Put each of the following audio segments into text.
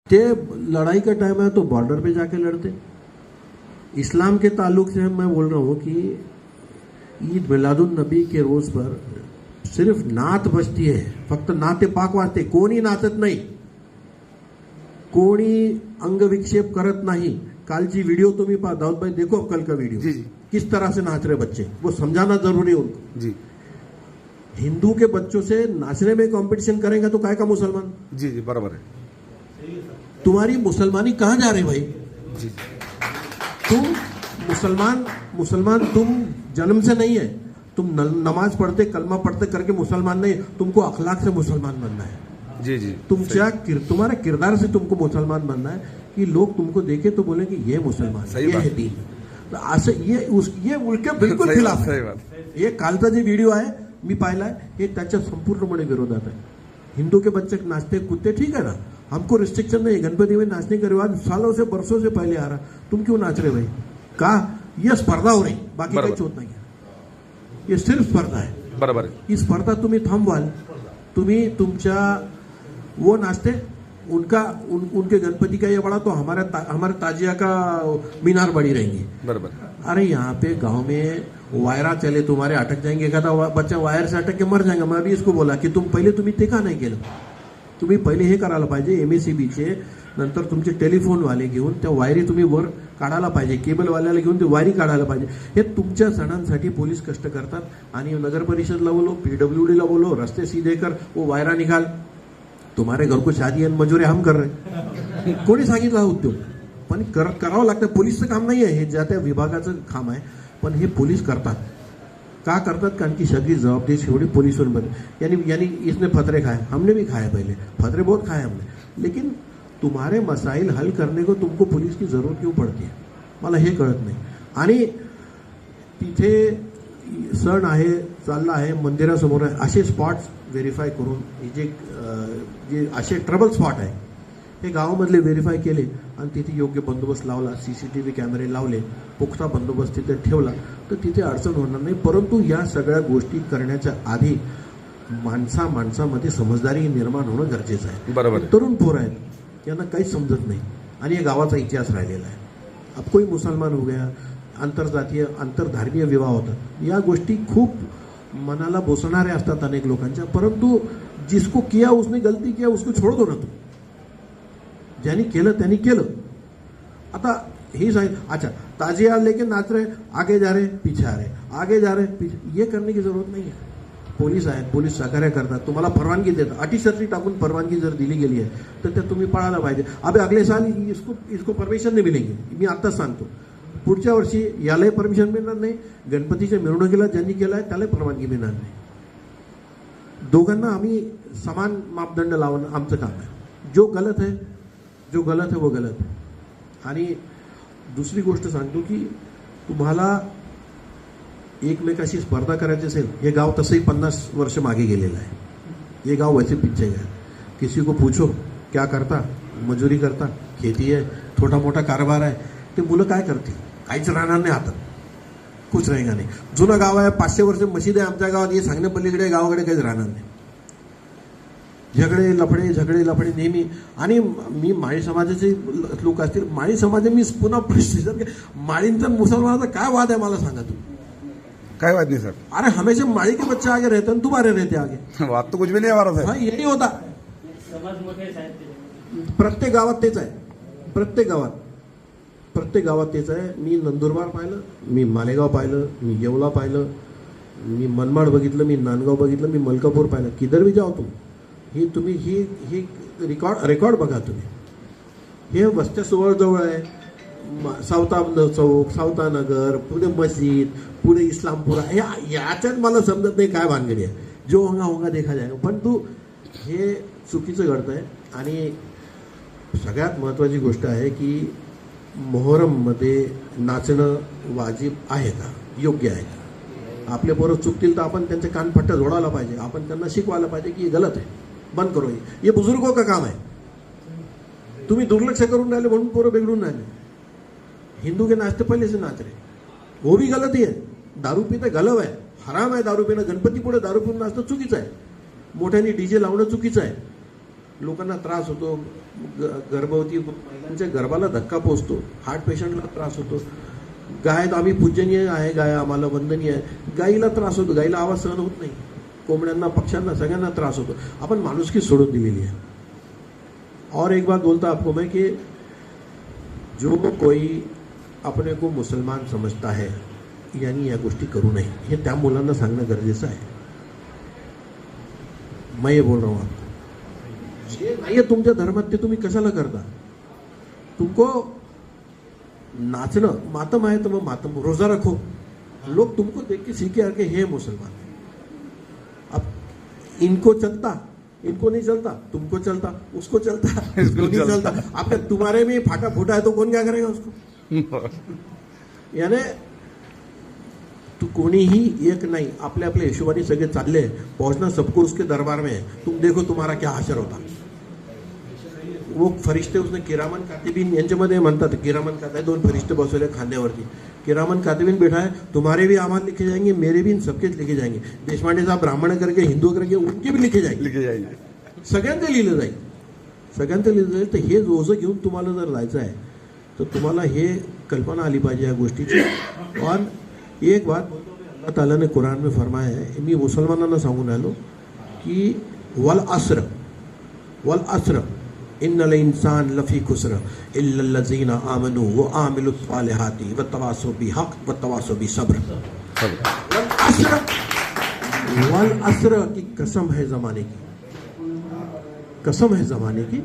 ते लड़ाई का टाइम है तो बॉर्डर पे जाके लड़ते। इस्लाम के ताल्लुक से मैं बोल रहा हूँ कि ईद मिलादुन नबी के रोज पर सिर्फ नात बजती है, फक्त नाते पाक वाजते, कोणी नाचत नाही, कोणी अंगविक्षेप करत नहीं। कल की वीडियो तुम्हें पा दाऊद भाई देखो, कल का वीडियो जी जी किस तरह से नाच रहे बच्चे, वो समझाना जरूरी है उनको। जी हिंदू के बच्चों से नाचने में कंपटीशन करेंगे तो काय का मुसलमान? जी जी बराबर है तुम्हारी मुसलमानी कहाँ जा रही भाई? जी तुम मुसलमान तुम जन्म से नहीं है, तुम नमाज पढ़ते कलमा पढ़ते करके मुसलमान नहीं, तुमको अखलाक से मुसलमान बनना है। जी जी तुम्हारा किरदार से तुमको मुसलमान बनना है कि लोग तुमको देखे तो बोले कि ये मुसलमान है, ये है दीन। तर असं ये उलटे बिलकुल खिलाफ सही आहे। बात हे कालचा जे व्हिडिओ आहे मी पाहिलाय हे त्याच्या संपूर्णपणे विरोधात आहे। हिंदू के बच्चे नाचते कूदते ठीक है ना, हमको रिस्ट्रिक्शन नहीं है, गणपति में नाचने का रिवाज सालों से बरसों से पहले आ रहा, तुम क्यों नाच रहे भाई? का ये स्पर्धा हो रही, बाकी काही होत नाही है, ये सिर्फ स्पर्धा है। बराबर है ही स्पर्धा तुम्ही थांबवाल, तुम्ही तुमच्या वो नाचते उनके गणपति का ये बड़ा तो हमारे ताजिया का मीनार बड़ी रहेंगी। बराबर अरे यहाँ पे गांव में वायरा चले, तुम्हारे अटक जाएंगे, एखादा बच्चा वायर से अटक के मर जाएगा। मैं अभी इसको बोला की तुम्ही ते का नाही केलं? तुम्ही पहिले हे करायला पाहिजे, एमएससीबीचे नंतर तुमचे टेलिफोनवाले घेऊन त्या वायरी तुम्ही वर काढायला पाहिजे, केबलवाल्याला घेऊन ते वायरी काढायला पाहिजे। हे तुमच्या सणांसाठी पोलीस कष्ट करतात आणि नगर परिषदला बोलो, पीडब्ल्यूडीला बोलो, रस्ते सीधे कर, वो वायरा निकाल, तुम्हारे घर को शादी आणि मजुरी हम कर रहे। कोणी सांगितलं हा उद्योग? पण करावं लागतं, पोलीसचं काम नाही आहे हे, ज्या त्या विभागाचं काम आहे, पण हे पोलीस करतात। का करतात? कारण की सगळी जवाबदारी शेवटी पुलिसवर यानी इसने फतरे खाए, हमने भी खाए, पहले फतरे बहुत खाए हमने, लेकिन तुम्हारे मसाइल हल करने को तुमको पुलिस की जरूरत क्यों पड़ती है, मला हे कळत नाही। आणि तिथे सण आहे, चालला आहे, मंदिरासमोर आहे, असे स्पॉट्स व्हेरीफाय करून जे असे ट्रबल स्पॉट आहे हे गावामधले व्हेरीफाय केले आणि तिथे योग्य बंदोबस्त लावला, सीसीटीव्ही कॅमेरे लावले, पुख्ता बंदोबस्त तिथे ठेवला तर तिथे अडचण होणार नाही। परंतु या सगळ्या गोष्टी करण्याच्या आधी माणसामध्ये समजदारी निर्माण होणं गरजेचं आहे। बरोबर तरुण पोर आहेत, यांना काहीच समजत नाही आणि या गावाचा इतिहास राहिलेला आहे। अब कोई मुसलमान हो गया, आंतरजातीय आंतरधर्मीय विवाह होतात, या गोष्टी खूप मनाला बोसणाऱ्या असतात अनेक लोकांच्या, परंतु जिसको किया उसने गलती किया उसको छोड़ दो ना तुम, ज्यांनी केलं त्यांनी केलं। आता ही सांग, अच्छा ताजिया लेके नाच रहे, आगे जा रहे पीछे आ रहे, आगे जा रहे पीछे, ये करने की जरूरत नाही आहे। पोलीस आहेत, पोलीस सहकार्य करतात, तुम्हाला परवानगी देतात, अटीशर्ती टाकून परवानगी जर दिली गेली आहे तर त्या तुम्ही पाळायला पाहिजे। अबे अगले साल इसको परमिशन नाही मिळेगी, मी आत्ताच सांगतो, पुढच्या वर्षी यालाही परमिशन मिळणार नाही, गणपतीच्या मिरवणुकीला ज्यांनी केलं आहे त्यालाही परवानगी मिळणार नाही। दोघांना आम्ही समान मापदंड लावणं आमचं काम आहे। जो गलत है वो गलत है। आणि दुसरी गोष्ट सांगतो की तुम्हाला एकमेकाशी स्पर्धा करायची असेल, हे गाव तसंही 50 वर्ष मागे गेलेलं आहे, ये गाव वैसे पीछे गया। किसी को पूछो क्या करता, मजुरी करता, खेती है, छोटा मोठा कारभार आहे, ते मुलं काय करतील? काहीच राहणार नाही हातात, कुछ रहेगा नाही। जुनं गाव आहे, 500 वर्ष मशीद आहे आमच्या गावात, हे सांगण्या पलीकडे गावाकडे काहीच राहणार नाही। झगडे लफडे नेहमी। आणि मी माळी समाजाचे लोक असतील, माळी समाज मी पुन्हा प्रश्न, माळींचा मुसलमानाचा काय वाद आहे मला सांगा तुम्ही? काय बात नहीं सर, अरे हमेशा माळी के बच्चे आगे रहते हैं, तुम्हारे रहते आगे, बात तो कुछ भी नहीं हमारा सर। हाँ ये नहीं होता, प्रत्येक गावात तेच आहे, प्रत्येक गावात तेच आहे। मी नंदुरबार पाहिलं, मी मालेगाव पाहिलं, मी येवला पाहिलं, मी मनमाड बघितलं, मी नांदगाव बघितलं, मी मलकापूर पाहिलं, किधर भी जाओ तुम्ही ही रेकॉर्ड बघा तुम्ही। हे वस्त्या जवळ आहे, सावता चौक, सावता नगर, पुढे मस्जिद, पुढे इस्लामपुरा, याच्यात मला समजत नाही काय भानगडी आहे। जो होगा देखा जाएगा, पण तू हे चुकीचं घडतंय। आणि सगळ्यात महत्त्वाची गोष्ट आहे की मोहरममध्ये नाचणं वाजिब आहे का, योग्य आहे का? आपले पोरं चुकतील तर आपण त्यांचे कानपट्ट्या जोडायला पाहिजे, आपण त्यांना शिकवायला पाहिजे की हे गलत आहे, बंद करो, ये बुजुर्गों का काम है। तुम्ही दुर्लक्ष करून राहिले म्हणून पोरं बिघडून राहिले। हिंदू के नाचते पहले से नाच रहे, वो भी गलत ही है। दारू पिणं गलव आहे, हराम आहे दारू पिणं, गणपती पुढे दारू पिऊन नाचणं चुकीचं आहे, मोठ्याने डीजे लावणं चुकीचं आहे। लोकांना त्रास होतो, गर्भवती महिलांच्या गर्भाला धक्का पोचतो, हार्ट पेशंटला त्रास होतो. गाय तर आम्ही पूजनीय आहे, गाय आम्हाला वंदनीय आहे. गाईला त्रास होतो, गाईला आवाज सहन होत नाही. कोंबड्यांना, पक्ष्यांना, सगळ्यांना त्रास होतो. आपण माणुसकी सोडून दिलेली आहे. और एक बात बोलता आपको मैं कि जो कोई अपने को मुसलमान समजता है यानी या गोष्टी करू नये, हे त्या मुलांना सांगणं गरजेचं आहे. मैं ये बोल रहा हूँ आपको, जे नाही तुमच्या धर्मात ते तुम्ही कशाला करता? तुमको नाचणं मातम आहे तर मग मातम, रोजा रखो. लोग तुमको देख के सीखे आके हे मुसलमान. अब इनको चलता, इनको नहीं चलता, तुमको चलता, उसको चलता, इसको नहीं चलता. अब तुम्हारे में फाटा फूटा है तो कौन क्या करेगा उसको? यानी तू कोणीही एक नाही, आपल्या आपल्या हिशोबाने सगळे चालले. पहुंचना सबको उसके दरबार में है. तुम देखो तुम्हारा क्या हाशर होता. वो फरिश्ते उसने किरामन कातिबीन यांच्यामध्ये म्हणतात, किरामन कातिबीन, दोन फरिश्ते बसवले खांद्यावरती. किरामन कातिबीन बैठा है, तुम्हारे भी आमाल लिखे जाएंगे, मेरे भी, इन सबके लिखे जाएंगे. देशपांडे साहब ब्राह्मण करके हिंदू करके उनके भी लिखे जाएंगे. सगळ्यांचं लिहिलं जाईल, सगळ्यांचं लिहिलं जाईल. तर हे ओझं घेऊन तुम्हाला जर जायचं आहे तर तुम्हाला हे कल्पना आली पाहिजे या गोष्टीची. और एक बात अल्लाह ताला ने कुरान में फरमाया है, मी मुसलमानांना सांगून आलो की वल अस्र इन्नल इंसान लफी खुस्र इल्लल्लज़ीना आमनू व आमिलुस सालिहाती व तवासौ बिहक़ व तवासौ बिसब्र. वल अस्र की कसम है ज़माने की, कसम है ज़माने की.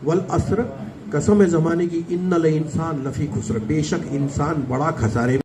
वल अस्र कसम है ज़माने की. इन्नल इंसान लफी खुस्र, बेशक इंसान बड़ा खसारे